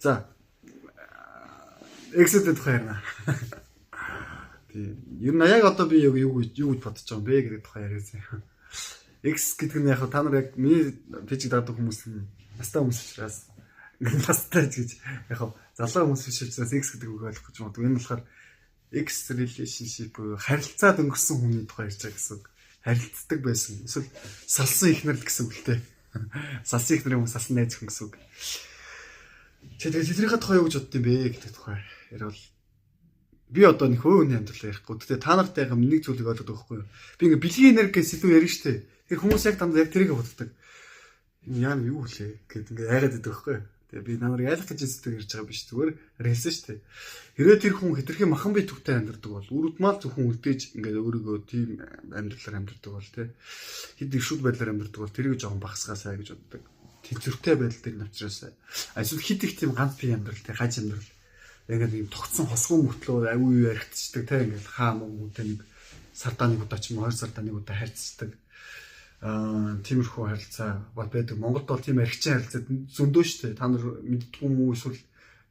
За. X-тэй тухай ярина. Тийм. Ер нь яг одоо би юу гэж бодож байгаа юм бэ гэдэг тухай яриасан. X гэдэг нь яг та нар яг миний пэйжийг дагдаг хүмүүс нь настай хүмүүс учраас настай гэж яг залуу хүмүүс биш учраас X гэдэг үг ойлгох гэж байна. Энэ болохоор X relationship буюу харилцаад өнгөрсөн хүний тухай ярьж байгаа гэсэн. Харилцдаг байсан. Эсвэл салсан ихнэр гэсэн үг л дээ. Салсан ихнэр юм салсан найз хүн гэсэн үг. Тэгээд тэднийхээ тухай юу гэж бодд юм бэ гэдэг тухай ярил. Би одоо нэг хувийн хүний амьдралаа ярихгүй. Тэгтээ та нартай яг нэг зүйлийг ойлгох байхгүй юу? Би ингээ бэлгийн энерги гэсэн сэдв ярина штэ. Тэр хүмүүс яг дандаа яг тэрийг боддог. Яа юу лээ гэдэг ингээ айгаад байдаг байхгүй юу? Тэгээ би намайг айлах гэж сэдв ярьж байгаа биш зүгээр хэлсэн штэ. Хэрвээ тэр хүн хэтэрхий махан бие төвтэй амьдардаг бол үрдмал зөвхөн үлдээж ингээ өөрийгөө тийм амьдралаар амьдардаг бол тий. Хэд ишүүд байдлаар амьдардаг бол тэрийг жоохон багасгаасаа гэж боддог. Тэнцвэртэй байдал дээр навчраасаа. Эсвэл хит их тийм ганц бие амьдрал тий гаж амьдрал. Ингээд ийм тогтсон хосгоо мөртлөө аюу яригдчихдаг тий ингээд хаа мөнгөтэй нэг сардаа нэг удаа ч юм уу 2 сардаа нэг удаа харьцдаг. Тиймэрхүү харилцаа байдаг. Монголд бол тийм архичин харилцаад зөндөө шүү дээ. Та нар мэддэггүй юм уу эсвэл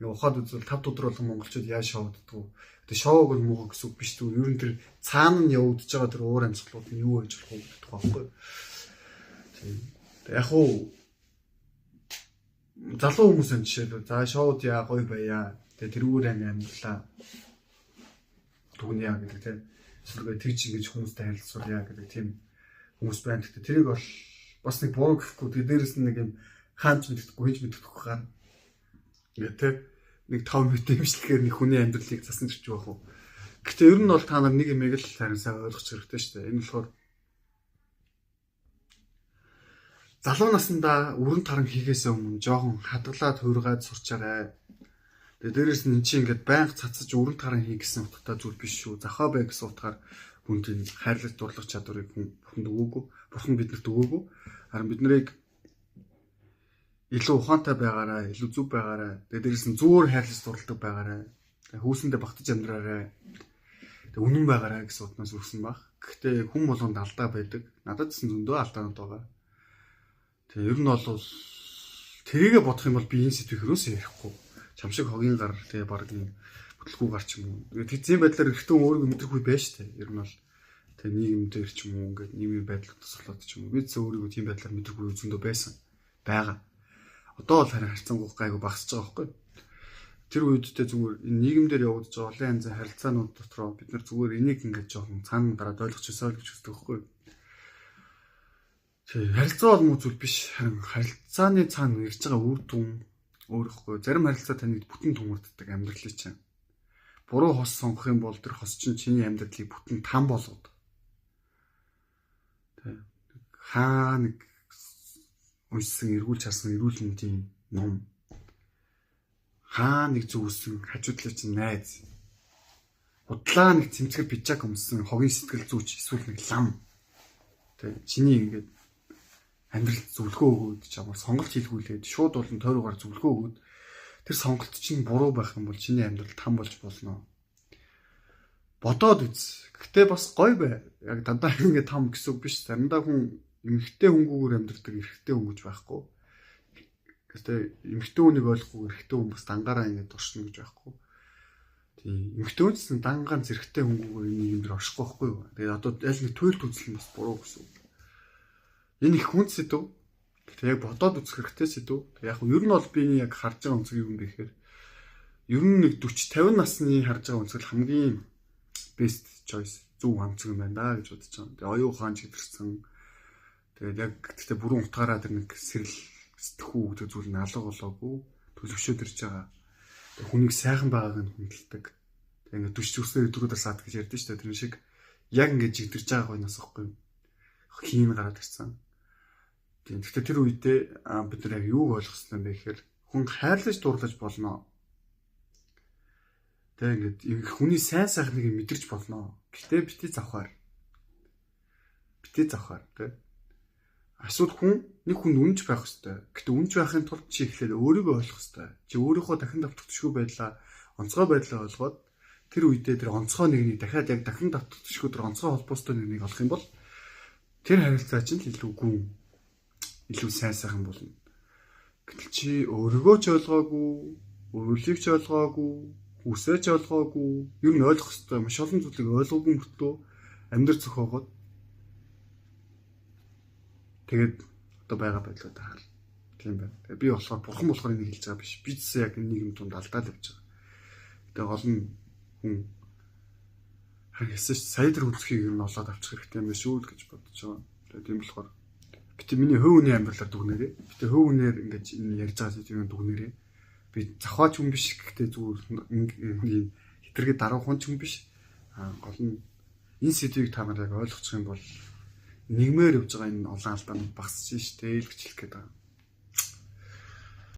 ухаад үзвэл 5 өдөр болгон монголчууд яаж шоуддаг. Тэгээ шоуг бол муу гэсэн үг биш үү? Ер нь тэр цаана нь явагдаж байгаа тэр уур амьсгалууд нь юу байж болох вэ гэдэг тухай байхгүй. Тийм. Яг уу залуу хүмүүс энэ жишээлбэл за шоуд яа гоё байя. Тэгээ тэрүүгээр амьдлаа. Түүний яа гэдэг тийм. Эсвэл тэгж ингэж хүмүүстэй харилцуулъя гэдэг тийм хүмүүс байна. Гэхдээ тэрийг бол бас нэг буруу гэхгүй. Тэгээ дээрэс нь нэг юм хаанч мэддэхгүй, хинч мэддэхгүй гана. Ингээ тийм нэг 5 минутын имжлэхээр нэг хүний амьдралыг засан ирчих байх уу. Гэхдээ ер нь бол та нар нэг юм яг л харин сайн ойлгох хэрэгтэй шүү дээ. Энэ болохоор залуу наснда өрн таран хийхээс өмнө жоохон хадгалаад хуургаад сурч байгаа. Тэгээ дээрэс нь чи ингээд байнга цацаж өрн таран хий гэсэн утгатай зүйл биш шүү. Захаа бай гэсэн утгаар хүнд энэ хайрлаж дурлах чадварыг бурханд өгөөгүй. Бурхан бидэнд өгөөгүй. Харин бид нарыг илүү ухаантай байгаарай, илүү зүв байгаарай. Тэгээ дээрэс нь зүгээр хайрлаж дурладаг байгаарай. Тэгээ хөөсөндөө багтаж амьдраарай. Тэгээ үнэн байгаарай гэсэн утгаас өгсөн баг. Гэхдээ хүн болгонд алдаа байдаг. Надад ч зөндөө алдаанууд байгаа. Тэгээ ер нь бол тэрийгэ бодох юм бол би энэ сэдвийг хөрөөсөө ярихгүй. Чамшиг хогийн гар тэгээ баг юм бүтлгүй гар ч юм уу. Тэгээ тийм байдлаар эргэтэн өөрийгөө мэдрэхгүй байж тээ. Ер нь бол тэгээ нийгэмдэр ч юм уу ингээд нийгмийн байдлаар тусгалаад ч юм уу. Бид өөрийгөө тийм байдлаар мэдрэхгүй зөндөө байсан. Бага. Одоо бол харин харьцангуй гайгүй багасж байгаа байхгүй. Тэр үедээ зүгээр энэ нийгэмдэр явагдаж байгаа олон янзын харилцаанууд дотроо бид нар зүгээр энийг ингээд жоохон цаана дараад ойлгочихсоо л гэж үздэг байхгүй. Тэгээ харилцаа бол муу зүйл биш. Харин харилцааны цаана ирж байгаа үр дүн өөрөхгүй. Зарим харилцаа таныг бүтэн төмөрддөг амьдралыг чинь. Буруу хос сонгох юм бол тэр хос чинь чиний амьдралыг бүтэн там болгодог. Тэ. Хаа нэг уншсан эргүүлж харсан эрүүл мэндийн ном. Хаа нэг зүгсэн хажуудлаа чинь найз. Удлаа нэг цэмцгэр пижак өмссөн хогийн сэтгэл зүйч эсвэл нэг лам. Тэ. Чиний ингээд амьдралд зөвлөгөө өгөөд чамаар сонголт хийлгүүлээд шууд болон тойроогаар зөвлөгөө өгөөд тэр сонголт чинь буруу байх юм бол чиний амьдрал там болж болно. Бодоод үз. Гэхдээ бас гоё бай. Яг дандаа ингэ там гэсэн үг биш. Заримдаа хүн эмхтэй хөнгүүгээр амьдрдаг эрэгтэй хүн гэж байхгүй. Гэхдээ эмхтэй хүнийг ойлгохгүй эрэгтэй хүн бас дангаараа ингэ туршна гэж байхгүй. Тийм. Эмхтэй хүнс дангаан зэрэгтэй хөнгүүгээр энийг юм дээр оршихгүй байхгүй юу. Тэгээд одоо аль нэг туйлд үзэл нь бас буруу гэсэн үг. Энэ их хүнд сэдв. Гэхдээ яг бодоод үзэх хэрэгтэй сэдв. Яг нь ер нь бол би яг харж байгаа өнцөг юм гэхээр ер нь нэг 40 50 насны харж байгаа өнцгөл хамгийн best choice зөв онцгой юм байна да гэж бодож байгаа. Тэгээ оюун ухаан чидэрсэн. Тэгээд яг гэхдээ бүрэн утгаараа тэр нэг сэрэл сэтгхүү гэдэг зүйл нь алга болоогүй төлөвшөөд ирж байгаа. Тэгээ хүнийг сайхан байгааг нь хүндэлдэг. Тэгээ ингээд 40 зүсээр өдрүүдээр саад гэж ярьдэн шүү дээ. Тэр шиг яг ингээд жигдэрж байгаа гойноос ихгүй хийн гараад ирсэн. Тийм. Гэхдээ тэр үедээ бид нар яг юуг ойлгосон юм бэ гэхээр хүн хайрлаж дурлаж болно. Тэг ингээд хүний сайн сайхныг мэдэрч болно. Гэтэ бити завхаар. Бити завхаар тэг. Асуудал хүн нэг хүнд үнж байх хэвээр. Гэтэ үнж байхын тулд чи ихлээр өөрийгөө ойлгох хэвээр. Чи өөрийнхөө дахин давтагдчихгүй байдлаа онцгой байдлаа олгоод тэр үедээ тэр онцгой нэгнийг дахиад яг дахин давтагдчихгүй тэр онцгой холбоостой нэгнийг олох юм бол тэр харилцаа чинь илүү гүн илүү сайн сайхан болно. Гэтэл чи өөрийгөө ч ойлгоогүй, өөрлөгч ойлгоогүй, хүсэж ойлгоогүй, ер нь ойлгох хэрэгтэй маш олон зүйлийг ойлгоогүй мөртөө амьдрал зохиогоод тэгээд одоо байгаа байдлаа таар. Тийм байна. Тэгээ би болохоор бурхан болохоор энийг хэлж байгаа биш. Би ч яг энэ нийгэм тунд алдаад явж байгаа. Тэгээ гол нь хүн харьяасаа сая тэр үнцгийг ер нь олоод авчих хэрэгтэй юм шүү л гэж бодож байгаа. Тэгээ тийм болохоор бит миний хөв үний амьдралаар дүгнэрээ. Бит хөв үнээр ингэж энэ ярьж байгаа зүйлийг дүгнэрээ. Би завхаач хүн биш гэхдээ зүгээр хитргээ даруй хүн ч хүн биш. Гол нь энэ сэдвийг та нар яг ойлгочих юм бол нэгмээр явж байгаа энэ олон алдаанууд багасч штэ л гэж хэлэх гээд байгаа.